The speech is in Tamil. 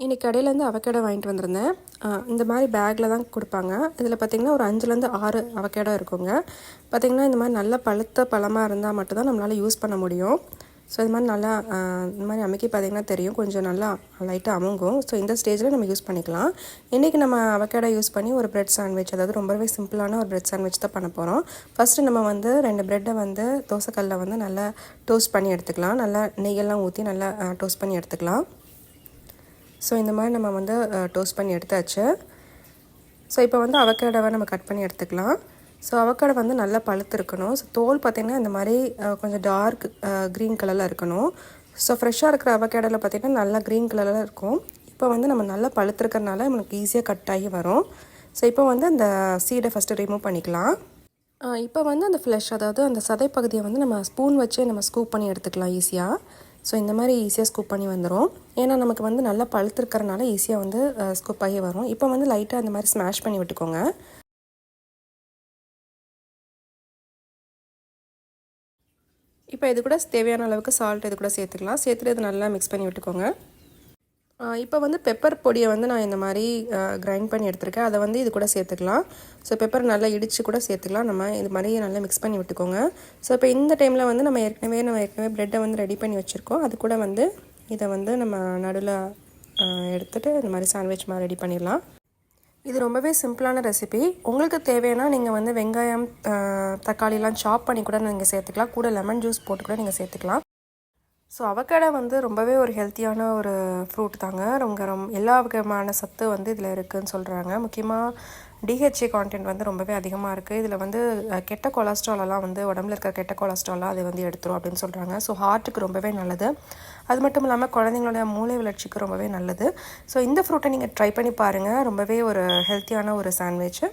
இன்றைக்கி கடையிலேருந்து அவகேடோ வாங்கிட்டு வந்திருந்தேன். இந்த மாதிரி பேக்கில் தான் கொடுப்பாங்க. இதில் பார்த்திங்கன்னா ஒரு 5லேருந்து 6 அவகேடோ இருக்குங்க. பார்த்திங்கன்னா இந்த மாதிரி நல்ல பழுத்த பழமாக இருந்தால் மட்டும்தான் நம்மளால் யூஸ் பண்ண முடியும். ஸோ இது மாதிரி நல்லா இந்த மாதிரி அமைக்கி பார்த்திங்கன்னா தெரியும், கொஞ்சம் நல்லா லைட்டாக அமுங்கும். ஸோ இந்த ஸ்டேஜில் நம்ம யூஸ் பண்ணிக்கலாம். இன்றைக்கி நம்ம அவகேடோ யூஸ் பண்ணி ஒரு பிரெட் சாண்ட்விச், அதாவது ரொம்பவே சிம்பிளான ஒரு பிரெட் சாண்ட்விச் தான் பண்ண போகிறோம். ஃபஸ்ட்டு நம்ம 2 ப்ரெட்டை தோசைக்கல்லில் நல்லா டோஸ்ட் பண்ணி எடுத்துக்கலாம். நல்லா நெய்யெல்லாம் ஊற்றி நல்லா டோஸ்ட் பண்ணி எடுத்துக்கலாம். ஸோ இந்த மாதிரி நம்ம டோஸ்ட் பண்ணி எடுத்தாச்சு. ஸோ இப்போ அவகேடோவை நம்ம கட் பண்ணி எடுத்துக்கலாம். ஸோ அவகேடோ நல்லா பழுத்து இருக்கணும். ஸோ தோல் பார்த்திங்கன்னா இந்த மாதிரி கொஞ்சம் டார்க் க்ரீன் கலரில் இருக்கணும். ஸோ ஃப்ரெஷ்ஷாக இருக்கிற அவகேடோவில் பார்த்திங்கன்னா நல்லா க்ரீன் கலரில் இருக்கும். இப்போ நம்ம நல்லா பழுத்துருக்கறனால நம்மளுக்கு ஈஸியாக கட் ஆகி வரும். ஸோ இப்போ அந்த சீடை ஃபஸ்ட்டு ரிமூவ் பண்ணிக்கலாம். இப்போ அந்த ஃப்ளஷ், அதாவது அந்த சதை பகுதியை நம்ம ஸ்பூன் வச்சு நம்ம ஸ்கூப் பண்ணி எடுத்துக்கலாம் ஈஸியாக. ஸோ இந்த மாதிரி ஈஸியாக ஸ்கூப் பண்ணி வந்துடும். ஏன்னா நமக்கு நல்லா பழுத்துருக்கறனால ஈஸியாக ஸ்கூப் ஆகி வரும். இப்போ லைட்டாக அந்த மாதிரி ஸ்மாஷ் பண்ணி விட்டுக்கோங்க. இப்போ இது கூட தேவையான அளவுக்கு சால்ட் இது கூட சேர்த்துக்கலாம். சேர்த்துட்டு இது நல்லா மிக்ஸ் பண்ணி விட்டுக்கோங்க. இப்போ பெப்பர் பொடியை நான் இந்த மாதிரி கிரைண்ட் பண்ணி எடுத்துருக்கேன். அதை இது கூட சேர்த்துக்கலாம். ஸோ பெப்பர் நல்லா இடித்து கூட சேர்த்துக்கலாம். நம்ம இது மாதிரி நல்லா மிக்ஸ் பண்ணி விட்டுக்கோங்க. ஸோ இப்போ இந்த டைமில் நம்ம ஏற்கனவே ப்ரெட்டை ரெடி பண்ணி வச்சுருக்கோம். அது கூட இதை நம்ம நடுவில் எடுத்துகிட்டு இந்த மாதிரி சாண்ட்விச் மாதிரி ரெடி பண்ணிடலாம். இது ரொம்பவே சிம்பிளான ரெசிபி. உங்களுக்கு தேவைன்னா நீங்கள் வெங்காயம், தக்காளிலாம் சாப் பண்ணி கூட நீங்கள் சேர்த்துக்கலாம். கூட லெமன் ஜூஸ் போட்டு கூட நீங்கள் சேர்த்துக்கலாம். ஸோ அவகேடோ ரொம்பவே ஒரு ஹெல்த்தியான ஒரு ஃப்ரூட் தாங்க. எல்லா வகையான சத்து இதில் இருக்குதுன்னு சொல்கிறாங்க. முக்கியமாக டிஹெச்ஏ கான்டென்ட் ரொம்பவே அதிகமாக இருக்குது. இதில் கெட்ட கொலஸ்ட்ராலெல்லாம் உடம்புல இருக்கிற கெட்ட கொலஸ்ட்ராலாக அதை எடுத்துரும் அப்படின்னு சொல்கிறாங்க. ஸோ ஹார்ட்டுக்கு ரொம்பவே நல்லது. அது மட்டும் இல்லாமல் குழந்தைங்களோட மூளை வளர்ச்சிக்கு ரொம்பவே நல்லது. ஸோ இந்த ஃப்ரூட்டை நீங்கள் ட்ரை பண்ணி பாருங்கள். ரொம்பவே ஒரு ஹெல்த்தியான ஒரு சாண்ட்விட்சு.